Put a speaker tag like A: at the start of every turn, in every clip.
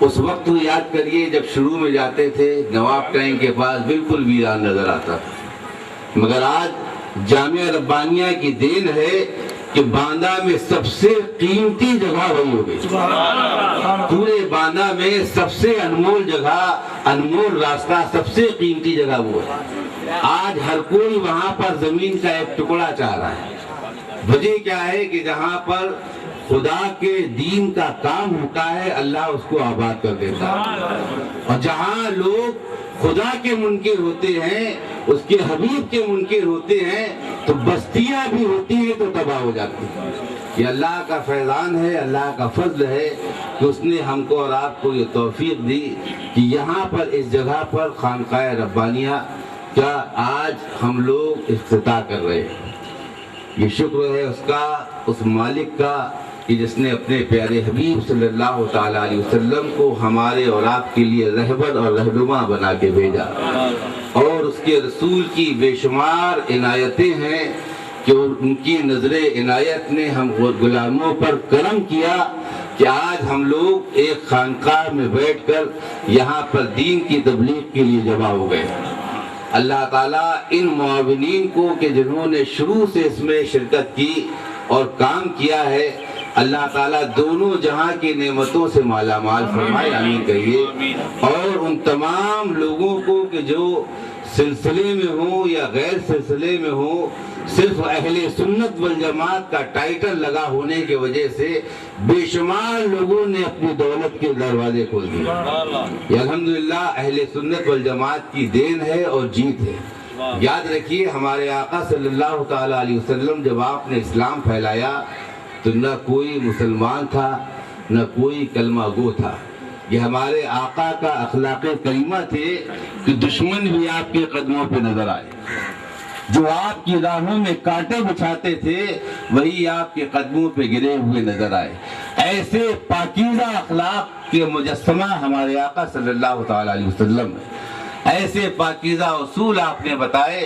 A: اس وقت کو یاد کریے جب شروع میں جاتے تھے نواب ٹینک کے پاس بالکل ویران نظر آتا تھا، مگر آج جامعہ ربانیہ کی دین ہے کہ باندہ میں سب سے قیمتی جگہ وہی ہو گئی۔ پورے باندہ میں سب سے انمول جگہ، انمول راستہ، سب سے قیمتی جگہ وہ ہے۔ آج ہر کوئی وہاں پر زمین کا ایک ٹکڑا چاہ رہا ہے۔ وجہ کیا ہے کہ جہاں پر خدا کے دین کا کام ہوتا ہے اللہ اس کو آباد کر دیتا ہے، اور جہاں لوگ خدا کے منکر ہوتے ہیں، اس کے حبیب کے منکر ہوتے ہیں، تو بستیاں بھی ہوتی ہیں تو تباہ ہو جاتی ہیں۔ یہ اللہ کا فیضان ہے، اللہ کا فضل ہے کہ اس نے ہم کو اور آپ کو یہ توفیق دی کہ یہاں پر اس جگہ پر خانقاہ ربانیہ کا آج ہم لوگ افتتاح کر رہے ہیں۔ یہ شکر ہے اس کا، اس مالک کا کہ جس نے اپنے پیارے حبیب صلی اللہ تعالیٰ علیہ وسلم کو ہمارے اور آپ کے لیے رہبر اور رہنما بنا کے بھیجا، اور اس کے رسول کی بے شمار عنایتیں ہیں کہ ان کی نظر عنایت نے ہم غلاموں پر کرم کیا کہ آج ہم لوگ ایک خانقاہ میں بیٹھ کر یہاں پر دین کی تبلیغ کے لیے جمع ہو گئے۔ اللہ تعالیٰ ان معاونین کو کہ جنہوں نے شروع سے اس میں شرکت کی اور کام کیا ہے، اللہ تعالیٰ دونوں جہاں کی نعمتوں سے مالا مال فرمائے، آمین کہیے۔ اور ان تمام لوگوں کو کہ جو سلسلے میں ہوں یا غیر سلسلے میں ہوں، صرف اہل سنت والجماعت کا ٹائٹل لگا ہونے کی وجہ سے بے شمار لوگوں نے اپنی دولت کے دروازے کھول دیے۔ یہ الحمدللہ اہل سنت والجماعت کی دین ہے اور جیت ہے۔ یاد رکھیے ہمارے آقا صلی اللہ تعالیٰ علیہ وسلم جب آپ نے اسلام پھیلایا تو نہ کوئی مسلمان تھا نہ کوئی کلمہ گو تھا۔ یہ ہمارے آقا کا اخلاق کریمہ تھے کہ دشمن بھی آپ کے قدموں پہ نظر آئے، جو آپ کی راہوں میں کانٹے بچھاتے تھے وہی آپ کے قدموں پہ گرے ہوئے نظر آئے۔ ایسے پاکیزہ اخلاق کے مجسمہ ہمارے آقا صلی اللہ تعالیٰ علیہ وسلم ہے۔ ایسے پاکیزہ اصول آپ نے بتائے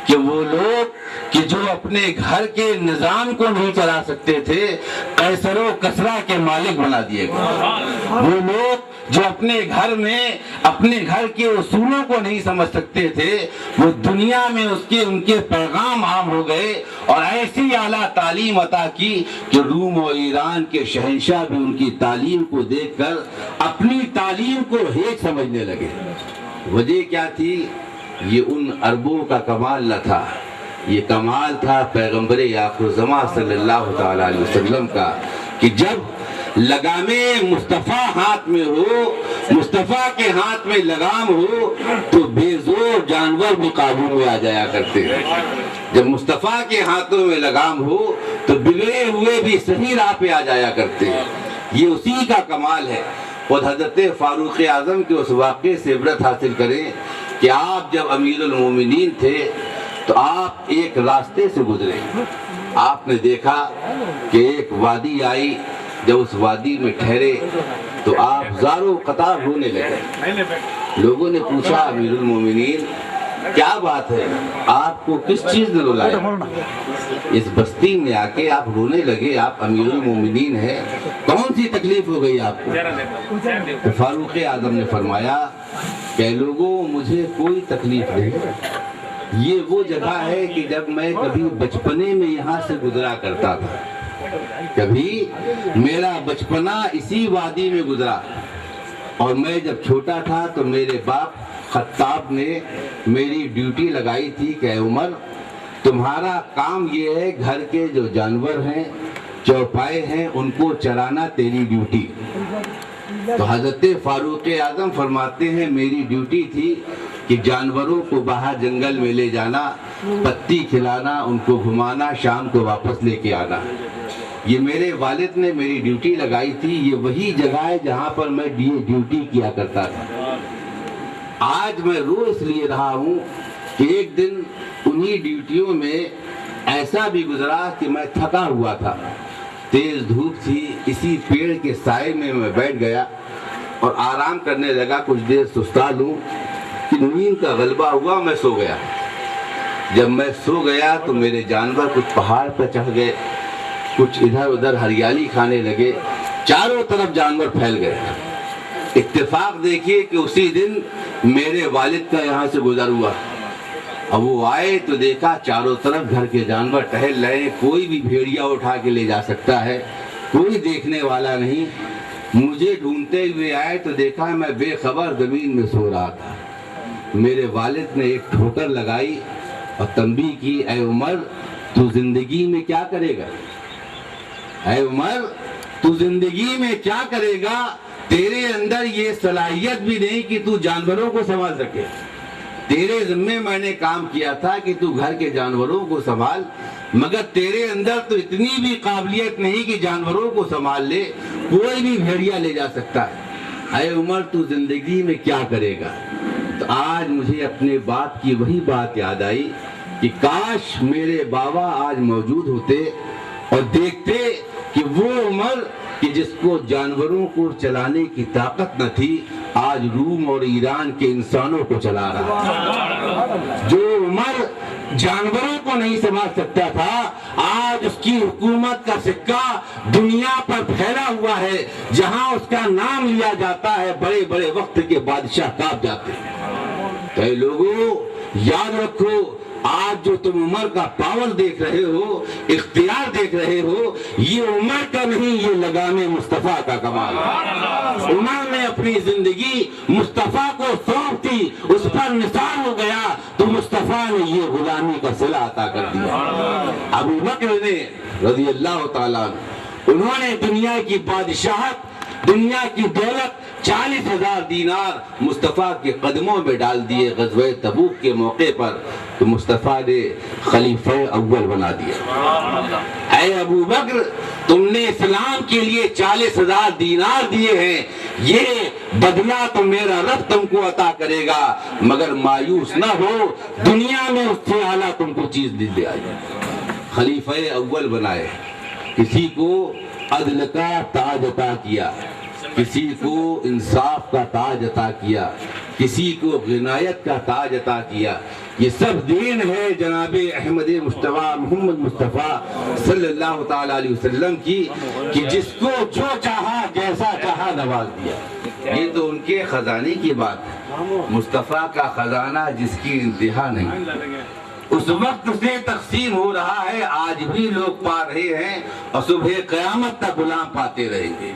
A: کہ وہ لوگ کہ جو اپنے گھر کے نظام کو نہیں چلا سکتے تھے قیصر و کسریٰ کے مالک بنا دیے گئے۔ وہ لوگ جو اپنے گھر میں اپنے گھر کے اصولوں کو نہیں سمجھ سکتے تھے وہ دنیا میں ان کے پیغام عام ہو گئے، اور ایسی اعلیٰ تعلیم عطا کی کہ روم و ایران کے شہنشاہ بھی ان کی تعلیم کو دیکھ کر اپنی تعلیم کو ہیچ سمجھنے لگے۔ وجہ کیا تھی؟ یہ ان عربوں کا کمال نہ تھا، یہ کمال تھا پیغمبر آخر الزماں صلی اللہ تعالیٰ علیہ وسلم کا کہ جب لگام مصطفیٰ ہاتھ میں ہو، مصطفیٰ کے ہاتھ میں لگام ہو تو بے زور جانور بھی قابو میں آ جایا کرتے ہیں۔ جب مصطفیٰ کے ہاتھوں میں لگام ہو تو بگڑے ہوئے بھی صحیح راہ پہ آ جایا کرتے ہیں۔ یہ اسی کا کمال ہے۔ اور حضرت فاروق اعظم کے اس واقعے سے عبرت حاصل کریں کہ آپ جب امیر المومنین تھے تو آپ ایک راستے سے گزرے، آپ نے دیکھا کہ ایک وادی آئی، جب اس وادی میں ٹھہرے تو آپ زاروں قطار رونے لگے۔ لوگوں نے پوچھا امیر المومنین کیا بات ہے، آپ کو کس چیز نے رلایا؟ اس بستی میں آ کے آپ رونے لگے، آپ امیر المومنین ہیں، کون سی تکلیف ہو گئی آپ کو؟ تو فاروق اعظم نے فرمایا کہ لوگوں مجھے کوئی تکلیف نہیں، یہ وہ جگہ ہے کہ جب میں کبھی بچپنے میں یہاں سے گزرا کرتا تھا، کبھی میرا بچپنا اسی وادی میں گزرا، اور میں جب چھوٹا تھا تو میرے باپ خطاب نے میری ڈیوٹی لگائی تھی کہ اے عمر تمہارا کام یہ ہے گھر کے جو جانور ہیں چوپائے ہیں ان کو چرانا تیری ڈیوٹی۔ تو حضرت فاروق اعظم فرماتے ہیں میری ڈیوٹی تھی کہ جانوروں کو باہر جنگل میں لے جانا، پتی کھلانا، ان کو گھمانا، شام کو واپس لے کے آنا۔ یہ میرے والد نے میری ڈیوٹی لگائی تھی، یہ وہی جگہ ہے جہاں پر میں ڈیوٹی کیا کرتا تھا۔ آج میں رو اس لیے رہا ہوں کہ ایک دن انہی ڈیوٹیوں میں ایسا بھی گزرا کہ میں تھکا ہوا تھا، تیز دھوپ تھی، اسی پیڑ کے سائے میں بیٹھ گیا اور آرام کرنے لگا، کچھ دیر سستا لوں کہ نیند کا غلبہ ہوا، میں سو گیا۔ جب میں سو گیا تو میرے جانور کچھ پہاڑ پر چڑھ گئے، کچھ ادھر ادھر ہریالی کھانے لگے، چاروں طرف جانور پھیل گئے۔ اتفاق دیکھیے کہ اسی دن میرے والد کا یہاں سے گزر ہوا. اب وہ آئے تو دیکھا چاروں طرف گھر کے جانور ٹہل رہے ہیں، کوئی بھی بھیڑیا اٹھا کے لے جا سکتا ہے، کوئی دیکھنے والا نہیں. مجھے ڈھونڈتے ہوئے آئے تو دیکھا میں بے خبر زمین میں سو رہا تھا. میرے والد نے ایک ٹھوکر لگائی اور تنبیہ کی، اے عمر تو زندگی میں کیا کرے گا؟ اے عمر تو زندگی میں کیا کرے گا؟ تیرے اندر یہ صلاحیت بھی نہیں کہ تو جانوروں کو سنبھال سکے. تیرے ذمے میں نے کام کیا تھا کہ تو گھر کے جانوروں کو سنبھال، مگر تیرے اندر تو اتنی بھی قابلیت نہیں کہ جانوروں کو سنبھال لے، کوئی بھی بھیڑیا لے جا سکتا ہے. اے عمر تو زندگی میں کیا کرے گا؟ تو آج مجھے اپنے باپ کی وہی بات یاد آئی کہ کاش میرے بابا آج موجود ہوتے اور دیکھتے کہ وہ عمر کہ جس کو جانوروں کو چلانے کی طاقت نہ تھی آج روم اور ایران کے انسانوں کو چلا رہا ہے. جو عمر جانوروں کو نہیں سنبھال سکتا تھا آج اس کی حکومت کا سکہ دنیا پر پھیلا ہوا ہے. جہاں اس کا نام لیا جاتا ہے بڑے بڑے وقت کے بادشاہ کانپ جاتے ہیں. اے لوگوں یاد رکھو، آج جو تم عمر کا پاور دیکھ رہے ہو، اختیار دیکھ رہے ہو، یہ عمر کا نہیں، یہ لگام مصطفیٰ کا کمال ہے. عمر نے اپنی زندگی مصطفیٰ کو سونپ دی، اس پر نثار ہو گیا تو مصطفیٰ نے یہ غلامی کا صلہ عطا کر دیا. ابو بکر نے رضی اللہ تعالیٰ انہوں نے دنیا کی بادشاہت، دنیا کی دولت 40,000 دینار مصطفیٰ کے قدموں میں ڈال دیے غزوہ تبوک کے موقع پر، تو مصطفیٰ نے خلیفہ اول بنا دیا. اے ابو بکر تم نے اسلام کے لیے 40,000 دینار دیے ہیں، یہ بدلہ تو میرا رب تم کو عطا کرے گا، مگر مایوس نہ ہو، دنیا میں اس سے اعلیٰ تم کو چیز دے آئی. خلیفہ اول بنائے، کسی کو عدل کا تاج عطا کیا، کسی کو انصاف کا تاج عطا کیا، کسی کو غنایت کا تاج عطا کیا. یہ سب دین ہے جناب احمد مصطفیٰ محمد مصطفیٰ صلی اللہ تعالی علیہ وسلم کی، کہ جس کو جو چاہا جیسا چاہا نواز دیا. یہ تو ان کے خزانے کی بات ہے. مصطفیٰ کا خزانہ جس کی انتہا نہیں، اس وقت سے تقسیم ہو رہا ہے، آج بھی لوگ پا رہے ہیں اور صبح قیامت تک غلام پاتے رہیں گے.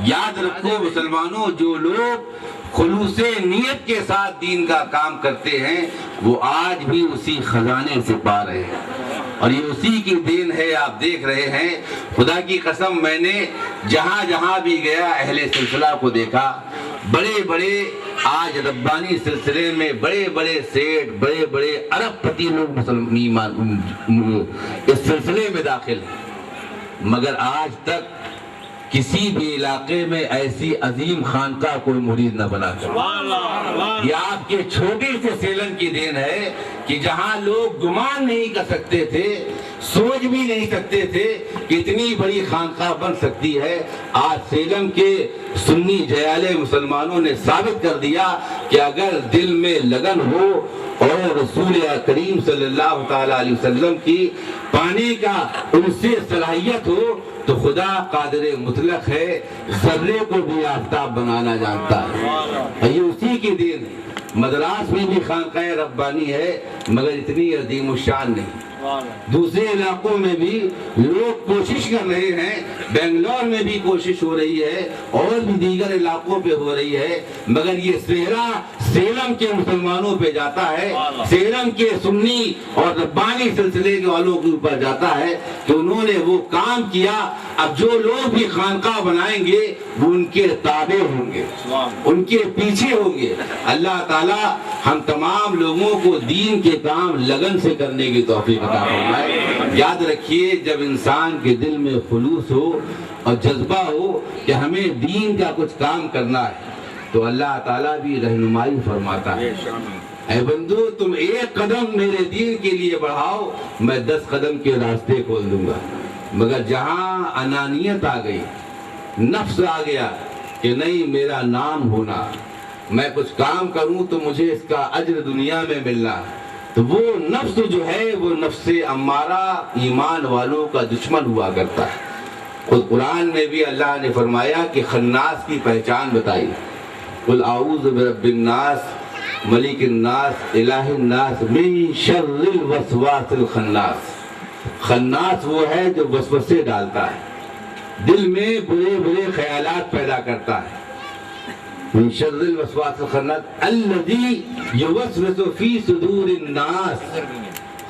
A: یاد رکھو مسلمانوں، جو لوگ خلوص نیت کے ساتھ دین کا کام کرتے ہیں وہ آج بھی اسی خزانے سے پا رہے ہیں، اور یہ اسی کی دین ہے. آپ دیکھ رہے ہیں، خدا کی قسم میں نے جہاں جہاں بھی گیا اہل سلسلہ کو دیکھا، بڑے بڑے آج ربانی سلسلے میں بڑے بڑے سیٹ، بڑے بڑے ارب پتی لوگ مسلمان اس سلسلے میں داخل ہیں، مگر آج تک کسی بھی علاقے میں ایسی عظیم خانقاہ کوئی مرید نہ بنا کر. یہ آپ کے چھوٹے سے سیلم کی دین ہے کہ جہاں لوگ گمان نہیں کر سکتے تھے، سوچ بھی نہیں سکتے تھے کہ اتنی بڑی خانقاہ بن سکتی ہے، آج سیلم کے سنی جیالے مسلمانوں نے ثابت کر دیا کہ اگر دل میں لگن ہو اور رسول کریم صلی اللہ تعالی علیہ وسلم کی پانے کا ان سے صلاحیت ہو تو خدا قادر مطلق ہے، ذرے کو بھی آفتاب بنانا جانتا ہے. یہ اسی کی دین ہے. مدراس میں بھی خانقاہ ربانی ہے مگر اتنی عظیم الشان نہیں. دوسرے علاقوں میں بھی لوگ کوشش کر رہے ہیں، بنگلور میں بھی کوشش ہو رہی ہے اور بھی دیگر علاقوں پہ ہو رہی ہے، مگر یہ صحرا سیلم کے مسلمانوں پہ جاتا ہے، سیلم کے سنی اور ربانی سلسلے کے والوں کے اوپر جاتا ہے کہ انہوں نے وہ کام کیا. اب جو لوگ بھی خانقاہ بنائیں گے وہ ان کے تابع ہوں گے، ان کے پیچھے ہوں گے. اللہ تعالی ہم تمام لوگوں کو دین کے کام لگن سے کرنے کی توفیق عطا فرمائے. یاد رکھیے، جب انسان کے دل میں خلوص ہو اور جذبہ ہو کہ ہمیں دین کا کچھ کام کرنا ہے تو اللہ تعالیٰ بھی رہنمائی فرماتا ہے. اے بندو تم ایک قدم میرے دین کے لیے بڑھاؤ، میں 10 قدم کے راستے کھول دوں گا. مگر جہاں انانیت آ گئی، نفس آ گیا کہ نہیں میرا نام ہونا، میں کچھ کام کروں تو مجھے اس کا اجر دنیا میں ملنا، تو وہ نفس جو ہے وہ نفس امارہ ایمان والوں کا دشمن ہوا کرتا ہے. خود قرآن میں بھی اللہ نے فرمایا کہ خناس کی پہچان بتائی قل اعوذ برب الناس ملک الناس الہ الناس من شر الوسواس الخناس۔ خناس وہ ہے جو وسوسے ڈالتا ہے، دل میں برے برے خیالات پیدا کرتا ہے۔ من شر الوسواس الخناس الذی یوسوس فی صدور الناس۔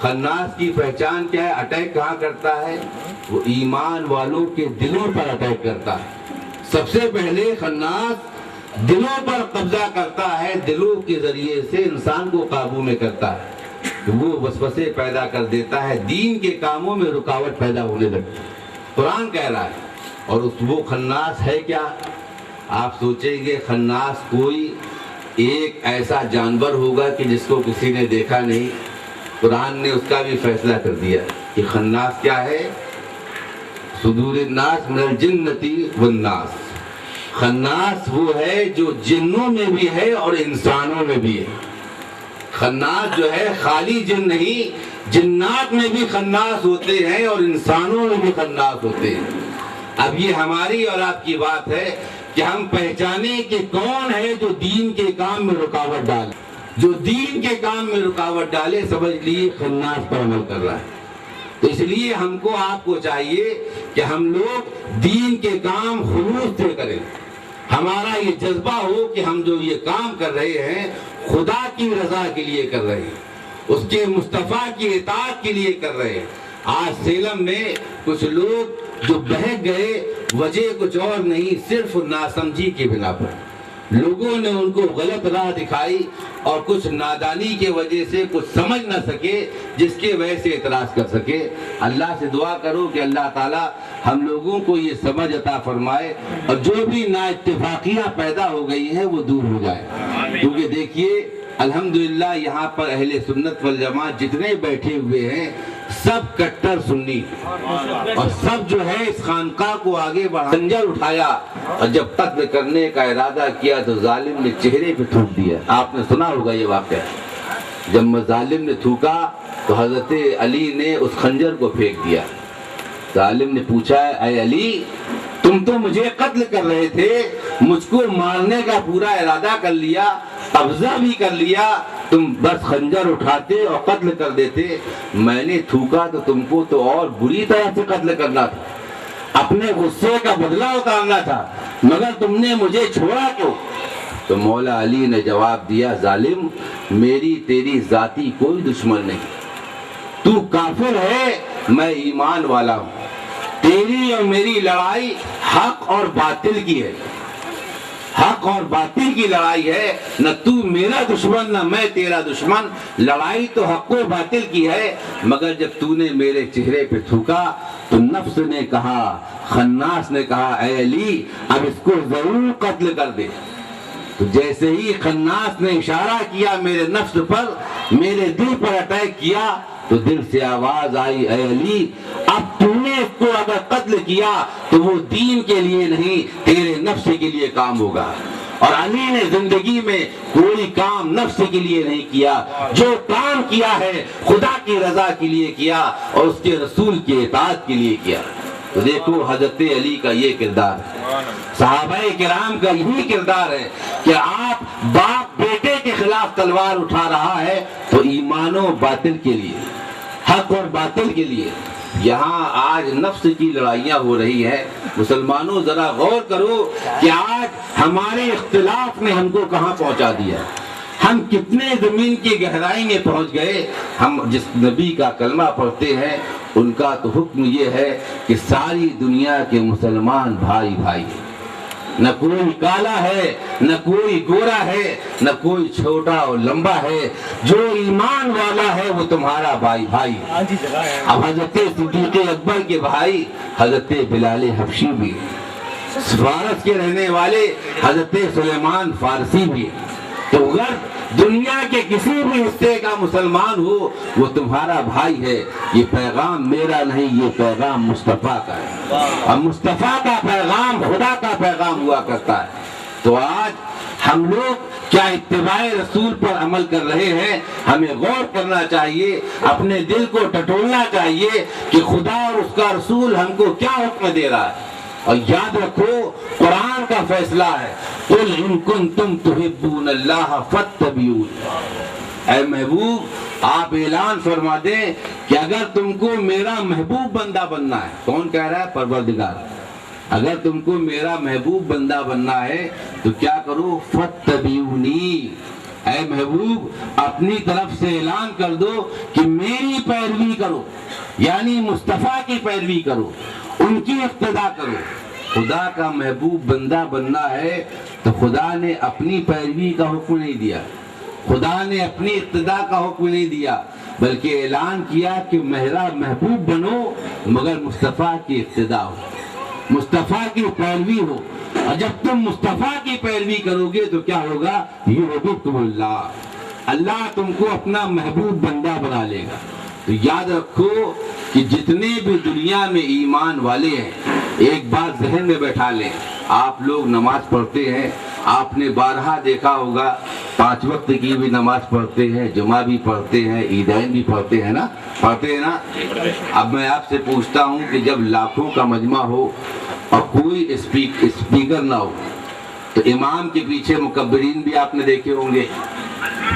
A: خناس کی پہچان کیا ہے؟ اٹیک کہاں کرتا ہے؟ وہ ایمان والوں کے دلوں پر اٹیک کرتا ہے۔ سب سے پہلے خناس دلوں پر قبضہ کرتا ہے، دلوں کے ذریعے سے انسان کو قابو میں کرتا ہے، وہ وسوسے پیدا کر دیتا ہے، دین کے کاموں میں رکاوٹ پیدا ہونے لگتی ہے۔ قرآن کہہ رہا ہے، اور وہ خناس ہے کیا؟ آپ سوچیں گے خناس کوئی ایک ایسا جانور ہوگا کہ جس کو کسی نے دیکھا نہیں؟ قرآن نے اس کا بھی فیصلہ کر دیا کہ خناس کیا ہے؟ صدور الناس من الجنۃ والناس۔ خناس وہ ہے جو جنوں میں بھی ہے اور انسانوں میں بھی ہے۔ خناس جو ہے خالی جن نہیں، جنات میں بھی خناس ہوتے ہیں اور انسانوں میں بھی خناس ہوتے ہیں۔ اب یہ ہماری اور آپ کی بات ہے کہ ہم پہچانیں کہ کون ہے جو دین کے کام میں رکاوٹ ڈالے۔ جو دین کے کام میں رکاوٹ ڈالے سمجھ لیے خناس پر عمل کر رہا ہے۔ تو اس لیے ہم کو آپ کو چاہیے کہ ہم لوگ دین کے کام خلوص سے کریں، ہمارا یہ جذبہ ہو کہ ہم جو یہ کام کر رہے ہیں خدا کی رضا کے لیے کر رہے ہیں، اس کے مصطفیٰ کی اطاعت کے لیے کر رہے ہیں۔ آج سیلم میں کچھ لوگ جو بہک گئے، وجہ کچھ اور نہیں، صرف ناسمجھی کی بنا پر لوگوں نے ان کو غلط راہ دکھائی اور کچھ نادانی کی وجہ سے کچھ سمجھ نہ سکے جس کی وجہ سے اعتراض کر سکے۔ اللہ سے دعا کرو کہ اللہ تعالیٰ ہم لوگوں کو یہ سمجھ عطا فرمائے اور جو بھی نا اتفاقیاں پیدا ہو گئی ہیں وہ دور ہو جائے۔ کیونکہ دیکھیے الحمدللہ یہاں پر اہل سنت والجماعت جتنے بیٹھے ہوئے ہیں سب کٹر سنی، اور سب جو ہے اس خانقاہ کو آگے بڑھا، خنجر اٹھایا اور جب قتل کرنے کا ارادہ کیا تو ظالم نے چہرے پہ تھوک دیا۔ آپ نے سنا ہوگا یہ واقعہ، جب ظالم نے تھوکا تو حضرت علی نے اس خنجر کو پھینک دیا۔ ظالم نے پوچھا اے علی تم تو مجھے قتل کر رہے تھے، مجھ کو مارنے کا پورا ارادہ کر لیا، قبضہ بھی کر لیا، تم بس خنجر اٹھاتے اور قتل کر دیتے، میں نے تھوکا تو تم کو تو اور بری طرح سے قتل کرنا تھا، اپنے غصے کا بدلہ اتارنا تھا، مگر تم نے مجھے چھوڑا کیوں؟ تو مولا علی نے جواب دیا ظالم میری تیری ذاتی کوئی دشمن نہیں، تو کافر ہے میں ایمان والا ہوں، تیری اور میری لڑائی حق اور باطل کی ہے، حق اور باطل کی لڑائی ہے، نہ تو میرا دشمن نہ میں تیرا دشمن، لڑائی تو حق و باطل کی ہے۔ مگر جب تو نے میرے چہرے پہ تھوکا تو نفس نے کہا، خناس نے کہا اے علی اب اس کو ضرور قتل کر دے۔ تو جیسے ہی خناس نے اشارہ کیا میرے نفس پر، میرے دل پر اٹیک کیا تو دل سے آواز آئی اے علی اب تو نے اس کو اگر قتل کیا تو وہ دین کے لیے نہیں تیرے نفس کے لیے کام ہوگا۔ اور علی نے زندگی میں کوئی کام نفس کے لیے نہیں کیا، جو کام کیا ہے خدا کی رضا کے لیے کیا اور اس کے رسول کی اطاعت کے لیے کیا۔ تو دیکھو حضرت علی کا یہ کردار ہے، صحابہ کرام کا یہی کردار ہے کہ آپ باپ بیٹے کے خلاف تلوار اٹھا رہا ہے تو ایمان و باطل کے لیے، حق اور باطل کے لیے۔ یہاں آج نفس کی لڑائیاں ہو رہی ہیں، مسلمانوں ذرا غور کرو کہ آج ہمارے اختلاف نے ہم کو کہاں پہنچا دیا، ہم کتنے زمین کی گہرائی میں پہنچ گئے۔ ہم جس نبی کا کلمہ پڑھتے ہیں ان کا تو حکم یہ ہے کہ ساری دنیا کے مسلمان بھائی بھائی، نہ کوئی کالا ہے نہ کوئی گورا ہے نہ کوئی چھوٹا اور لمبا ہے، جو ایمان والا ہے وہ تمہارا بھائی بھائی۔ اب حضرت صدیق اکبر کے بھائی حضرت بلال حبشی بھی، فارس کے رہنے والے حضرت سلیمان فارسی بھی، تو اگر دنیا کے کسی بھی حصے کا مسلمان ہو وہ تمہارا بھائی ہے۔ یہ پیغام میرا نہیں، یہ پیغام مصطفیٰ کا ہے، اور مصطفیٰ کا پیغام خدا کا پیغام ہوا کرتا ہے۔ تو آج ہم لوگ کیا اتباع رسول پر عمل کر رہے ہیں؟ ہمیں غور کرنا چاہیے، اپنے دل کو ٹٹولنا چاہیے کہ خدا اور اس کا رسول ہم کو کیا حکم دے رہا ہے۔ اور یاد رکھو قرآن اللہ کا فیصلہ ہے، قل ان کنتم تحبون اللہ فاتبعون، اے محبوب آپ اعلان فرما دیں کہ اگر تم کو میرا محبوب بندہ بننا ہے، کون کہہ رہا ہے؟ پروردگار، اگر تم کو میرا محبوب بندہ بننا ہے تو کیا کرو؟ فاتبعونی، اے محبوب اپنی طرف سے اعلان کر دو کہ میری پیروی کرو، یعنی مصطفیٰ کی پیروی کرو، ان کی اقتداء کرو۔ خدا کا محبوب بندہ بننا ہے تو خدا نے اپنی پیروی کا حکم نہیں دیا، خدا نے اپنی اقتداء کا حکم نہیں دیا، بلکہ اعلان کیا کہ میرا محبوب بنو مگر مصطفیٰ کی اقتداء ہو، مصطفیٰ کی پیروی ہو، اور جب تم مصطفیٰ کی پیروی کرو گے تو کیا ہوگا؟ یحببکم اللہ، اللہ تم کو اپنا محبوب بندہ بنا لے گا۔ تو یاد رکھو کہ جتنے بھی دنیا میں ایمان والے ہیں، ایک بات ذہن میں بیٹھا لیں، آپ لوگ نماز پڑھتے ہیں، آپ نے بارہا دیکھا ہوگا 5 وقت کی بھی نماز پڑھتے ہیں، جمعہ بھی پڑھتے ہیں، عیدین بھی پڑھتے ہیں نا، پڑھتے ہیں نا۔ اب میں آپ سے پوچھتا ہوں کہ جب لاکھوں کا مجمع ہو اور کوئی اسپیکر نہ ہو تو امام کے پیچھے مکبرین بھی آپ نے دیکھے ہوں گے،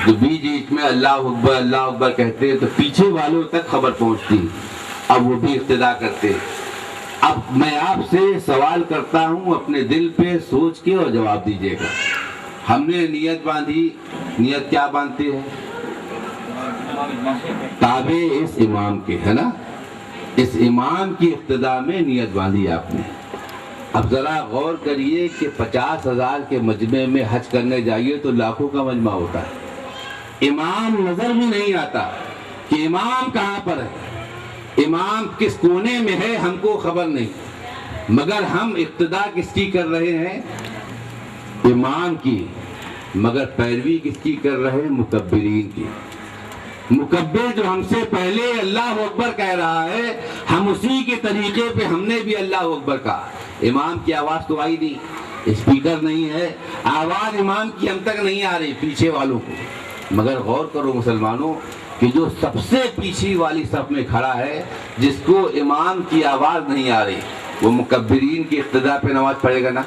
A: تو بیچ میں اللہ اکبر کہتے ہیں تو پیچھے والوں تک خبر پہنچتی، اب وہ بھی اقتداء کرتے۔ اب میں آپ سے سوال کرتا ہوں، اپنے دل پہ سوچ کے اور جواب دیجیے گا۔ ہم نے نیت باندھی، نیت کیا باندھتے ہیں؟ تابع اس امام کے، ہے نا، اس امام کی اقتداء میں نیت باندھی آپ نے۔ اب ذرا غور کریے کہ 50,000 کے مجمع میں حج کرنے جائیے تو لاکھوں کا مجمع ہوتا ہے، امام نظر بھی نہیں آتا کہ امام کہاں پر ہے، امام کس کونے میں ہے، ہم کو خبر نہیں، مگر ہم اقتداء کس کی کر رہے ہیں؟ امام کی، مگر پیروی کس کی کر رہے ہیں؟ مکبرین کی۔ مکبر جو ہم سے پہلے اللہ اکبر کہہ رہا ہے، ہم اسی کے طریقے پہ ہم نے بھی اللہ اکبر کہا۔ امام کی آواز تو آئی نہیں، اسپیکر نہیں ہے، آواز امام کی ہم تک نہیں آ رہی، پیچھے والوں کو۔ مگر غور کرو مسلمانوں کہ جو سب سے پیچھے والی صف میں کھڑا ہے، جس کو امام کی آواز نہیں آ رہی، وہ مکبرین کی اقتداء پہ نماز پڑھے گا نا؟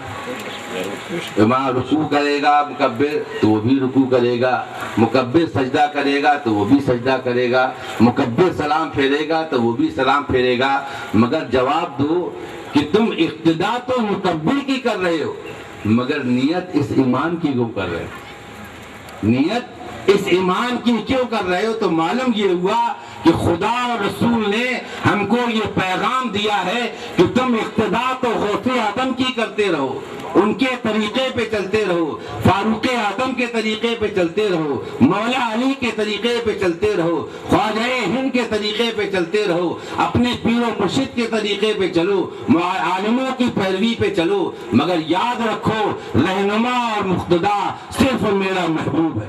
A: امام رکوع کرے گا مکبر تو وہ بھی رکوع کرے گا، مکبر سجدہ کرے گا تو وہ بھی سجدہ کرے گا، مکبر سلام پھیرے گا تو وہ بھی سلام پھیرے گا۔ مگر جواب دو کہ تم اقتداء تو مکبر کی کر رہے ہو، مگر نیت اس امام کی کیوں کر رہے ہو؟ نیت اس امام کی کیوں کر رہے ہو؟ تو معلوم یہ ہوا کہ خدا اور رسول نے ہم کو یہ پیغام دیا ہے کہ تم اقتداء تو غوث اعظم کی کرتے رہو، ان کے طریقے پہ چلتے رہو، فاروق اعظم کے طریقے پہ چلتے رہو، مولا علی کے طریقے پہ چلتے رہو، خواجہ ہند کے طریقے پہ چلتے رہو، اپنے پیر و مرشد کے طریقے پہ چلو، عالموں کی پیروی پہ چلو، مگر یاد رکھو رہنما اور مقتدا صرف میرا محبوب ہے۔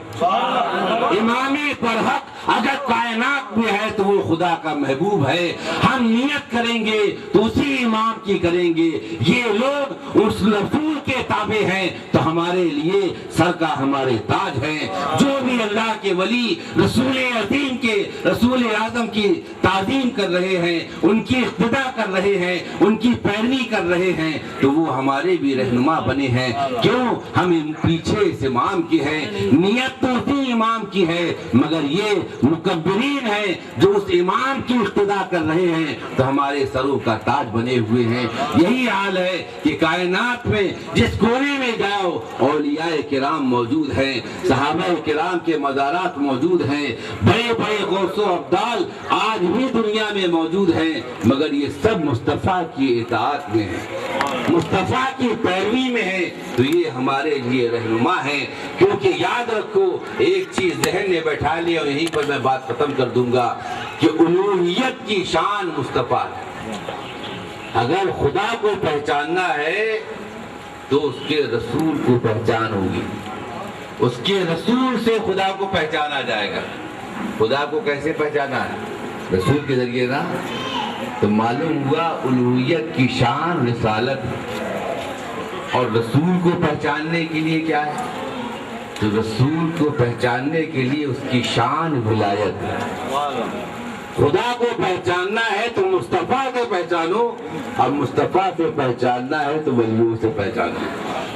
A: امام برحق اگر کائنات میں ہے تو وہ خدا کا محبوب ہے۔ ہم نیت کریں گے تو اسی امام کی کریں گے۔ یہ لوگ اس رسول کے تابع ہیں تو ہمارے لیے سر کا ہمارے تاج ہیں۔ جو بھی اللہ کے ولی رسول عظیم کے، رسول اعظم کی تعظیم کر رہے ہیں، ان کی اقتداء کر رہے ہیں، ان کی پیروی کر رہے ہیں، تو وہ ہمارے بھی رہنما بنے ہیں۔ کیوں؟ ہم پیچھے اس امام کی ہے، نیت تو اسی امام کی ہے، مگر یہ مکبرین ہیں جو اس امام کی اقتداء کر رہے ہیں تو ہمارے سروں کا تاج بنے ہوئے ہیں۔ یہی حال ہے کہ کائنات میں جس کونے میں جاؤ اولیاء کرام موجود ہیں، صحابہ کرام کے مزارات موجود ہیں، بڑے بڑے غوث و ابدال آج بھی دنیا میں موجود ہیں، مگر یہ سب مصطفیٰ کی اطاعت میں ہیں، مصطفیٰ کی پیروی میں ہیں، تو یہ ہمارے لیے رہنما ہیں۔ کیونکہ یاد رکھو ایک چیز ذہن میں بیٹھا لے اور یہیں پر میں بات ختم کر دوں گا کہ الوہیت کی شان مصطفیٰ ہے۔ اگر خدا کو پہچاننا ہے تو اس کے رسول کو پہچان ہوگی، اس کے رسول سے خدا کو پہچانا جائے گا۔ خدا کو کیسے پہچانا ہے؟ رسول کے ذریعے نا۔ تو معلوم ہوا الوہیت کی شان رسالت، اور رسول کو پہچاننے کے لیے کیا ہے؟ تو رسول کو پہچاننے کے لیے اس کی شان ولایت ہے۔ خدا کو پہچاننا ہے تو مصطفیٰ سے پہچانو، اور مصطفیٰ سے پہچاننا ہے تو ولیوں سے پہچانو۔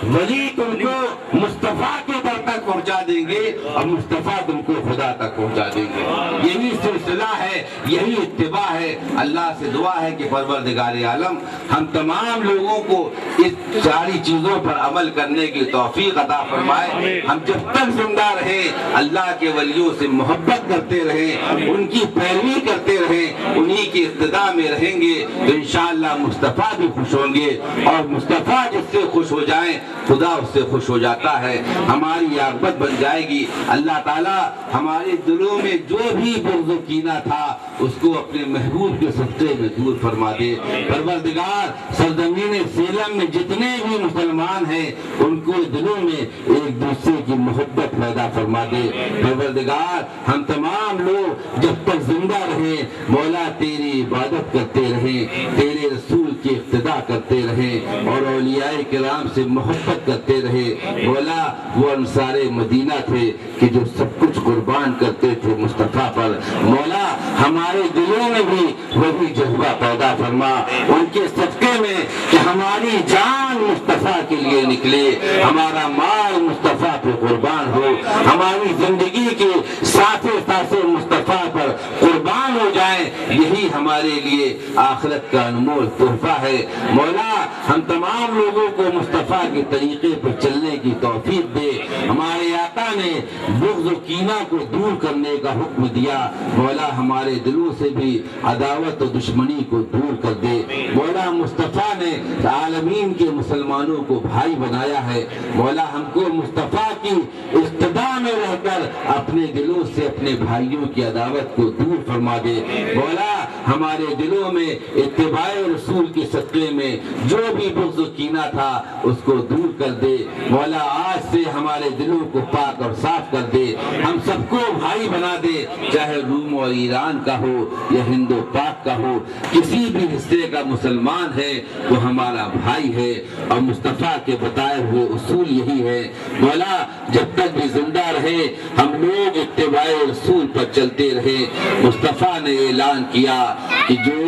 A: ولی تم کو مصطفیٰ کے در تک پہنچا دیں گے اور مصطفیٰ تم کو خدا تک پہنچا دیں گے. یہی سلسلہ ہے, یہی اتباع ہے. اللہ سے دعا ہے کہ پروردگار عالم ہم تمام لوگوں کو اس ساری چیزوں پر عمل کرنے کی توفیق عطا فرمائے. ہم جب تک زندہ رہیں اللہ کے ولیوں سے محبت کرتے رہیں, ان کی پیروی کرتے رہیں, انہی کی اقتداء میں رہیں گے تو انشاءاللہ مصطفیٰ بھی خوش ہوں گے, اور مصطفیٰ جس سے خوش ہو جائیں خدا اس سے خوش ہو جاتا ہے, ہماری عاقبت بن جائے گی. اللہ تعالیٰ ہمارے دلوں میں جو بھی بغض و کینہ تھا اس کو اپنے محبوب کے صدقے میں دور فرما دے. پروردگار سرزمین سیلم میں جتنے بھی مسلمان ہیں ان کو دلوں میں ایک دوسرے کی محبت پیدا فرما دے. پروردگار ہم تمام لوگ جب تک زندہ رہیں مولا تیری عبادت کرتے رہیں, تیرے رسول کی اقتداء کرتے رہیں اور اولیاء کرام سے محبت کرتے رہے. مولا وہ انصار مدینہ تھے کہ جو سب کچھ قربان کرتے تھے مصطفیٰ پر. مولا ہمارے دلوں میں بھی وہی جذبہ پیدا فرما, ان کے صدقے میں کہ ہماری جان مصطفیٰ کے لیے نکلے, ہمارا مال مصطفیٰ پہ قربان ہو, ہماری زندگی کے ساتھے ساتھے مصطفیٰ پر قربان ہو جائیں. یہی ہمارے لیے آخرت کا انمول تحفہ ہے. مولا ہم تمام لوگوں کو مصطفیٰ کے طریقے پر چلنے کی توفیق دے. ہمارے آقا نے بغض و کینہ کو دور کرنے کا حکم دیا. مولا ہمارے دلوں سے بھی عداوت و دشمنی کو دور کر دے. مولا مصطفیٰ نے عالمین کے مسلمانوں کو بھائی بنایا ہے. مولا ہم کو مصطفیٰ کی اقتداء میں رہ کر اپنے دلوں سے اپنے بھائیوں کی عداوت کو دور فرما دے. مولا ہمارے دلوں میں اتباع رسول کے صدقے میں جو بھی بغض و کینہ تھا اس کو دور کر دے. مولا آج سے ہمارے دلوں کو پاک اور صاف کر دے. ہم سب کو بھائی بنا دے, چاہے روم اور ایران کا ہو یا ہند و پاک کا ہو, کسی بھی حصے کا مسلمان ہے وہ ہمارا بھائی ہے. اور مصطفیٰ کے بتائے ہوئے اصول یہی ہے. مولا جب تک بھی زندہ رہے ہم لوگ اتباع رسول پر چلتے رہے. مصطفیٰ نے اعلان کیا کہ جو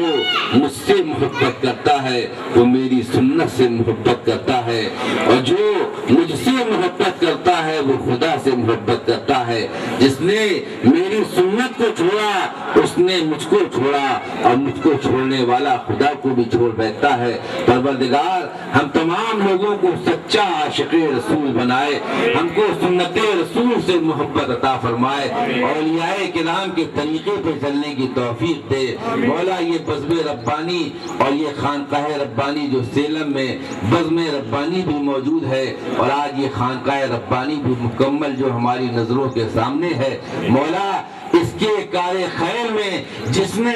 A: مجھ سے محبت کرتا ہے وہ میری سنت سے محبت کرتا ہے, اور جو مجھ سے محبت کرتا ہے وہ خدا سے محبت کرتا ہے. جس نے میری سنت کو چھوڑا اس نے مجھ کو چھوڑا, اور مجھ کو چھوڑنے والا خدا کو بھی چھوڑ بیٹھتا ہے. پروردگار ہم تمام لوگوں کو سچا عاشق رسول بنائے, ہم کو سنت رسول سے محبت عطا فرمائے, اولیاء کرام کے طریقے پہ چلنے کی توفیق دے. مولا یہ بزم ربانی اور یہ خانقاہ ربانی جو سیلم میں بزم ربانی بھی موجود ہے, اور آج یہ خانقاہ ربانی بھی مکمل جو ہماری نظروں کے سامنے ہے, مولا اس کے کار خیر میں جس نے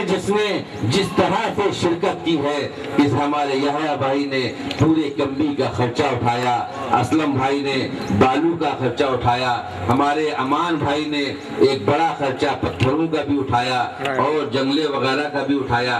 A: جس طرح سے شرکت کی ہے, اس ہمارے یحییٰ بھائی نے پورے کمبی کا خرچہ اٹھایا, اسلم بھائی نے بالو کا خرچہ اٹھایا, ہمارے امان بھائی نے ایک بڑا خرچہ پتھروں کا بھی اٹھایا اور جنگلے وغیرہ کا بھی اٹھایا.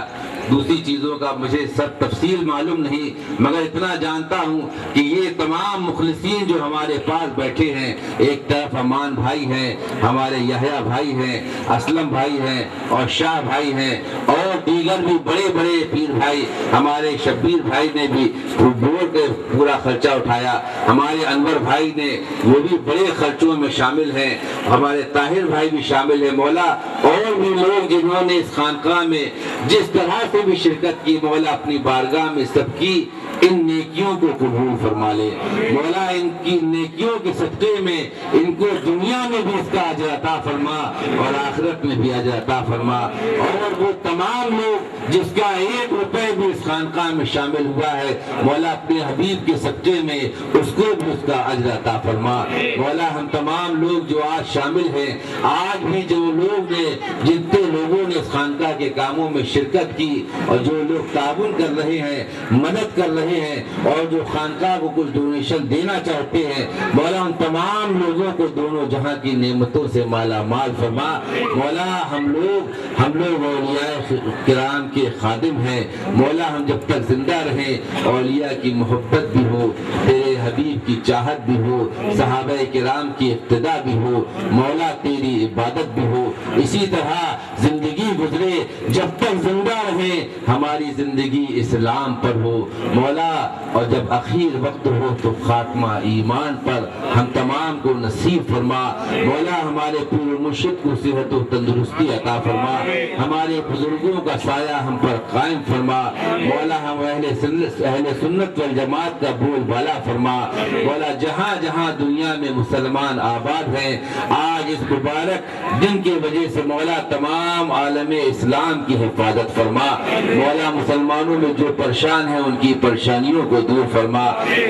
A: دوسری چیزوں کا مجھے سب تفصیل معلوم نہیں, مگر اتنا جانتا ہوں کہ یہ تمام مخلصین جو ہمارے پاس بیٹھے ہیں, ایک طرف امان بھائی ہیں, ہمارے یحییٰ بھائی ہیں, اسلم بھائی ہیں اور شاہ بھائی ہیں, اور دیگر بھی بڑے بڑے پیر بھائی, ہمارے شبیر بھائی نے بھی بورڈ کے پورا خرچہ اٹھایا, ہمارے انور بھائی نے وہ بھی بڑے خرچوں میں شامل ہیں, ہمارے طاہر بھائی بھی شامل ہیں. مولا اور بھی لوگ جنہوں نے اس خانقاہ میں جس طرح سے بھی شرکت کی, مولا اپنی بارگاہ میں سب کی ان نیکیوں کو قبول فرما لے. مولا ان کی نیکیوں کے صدقے میں ان کو دنیا میں بھی اس کا اجر عطا فرما اور آخرت میں بھی اجر عطا فرما, اور وہ تمام لوگ جس کا 1 روپے بھی اس خانقاہ میں شامل ہوا ہے, مولا اپنے حبیب کے صدقے میں اس کو بھی اس کا اجر عطا فرما. مولا ہم تمام لوگ جو آج شامل ہیں, آج بھی جو لوگ نے جتنے لوگوں نے اس خانقاہ کے کاموں میں شرکت کی اور جو لوگ تعاون کر رہے ہیں, مدد کر رہے ہیں, اور جو خانقاہ کو کچھ ڈونیشن دینا چاہتے ہیں, مولا ان تمام لوگوں کو دونوں جہاں کی نعمتوں سے مالا مال فرما. مولا ہم لوگ اولیاء کرام کے خادم ہیں, مولا ہم جب تک زندہ رہیں اولیاء کی محبت بھی ہو, تیرے حبیب کی چاہت بھی ہو, صحابہ کرام کی اقتداء بھی ہو, مولا تیری عبادت بھی ہو, اسی طرح زندگی نہیں گزرے، جب تک زندہ رہیں ہماری زندگی اسلام پر ہو مولا، اور جب اخیر وقت ہو تو خاتمہ ایمان پر ہم تمام کو نصیب فرما مولا، ہمارے پیر مرشد کو صحت و تندرستی عطا فرما، ہمارے بزرگوں کا سایہ ہم پر قائم فرما مولا، ہم اہل سنت والجماعت کا بول بالا فرما مولا، جہاں جہاں دنیا میں مسلمان آباد ہیں آج اس مبارک دن کی وجہ سے مولا تمام عالم اسلام کی حفاظت فرما مولا، مسلمانوں میں جو پریشان ہیں ان کی پریشانیوں کو دور فرما،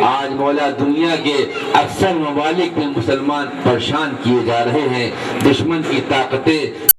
A: آج مولا دنیا کے اکثر ممالک میں مسلمان پریشان کیے جا رہے ہیں، دشمن کی طاقتیں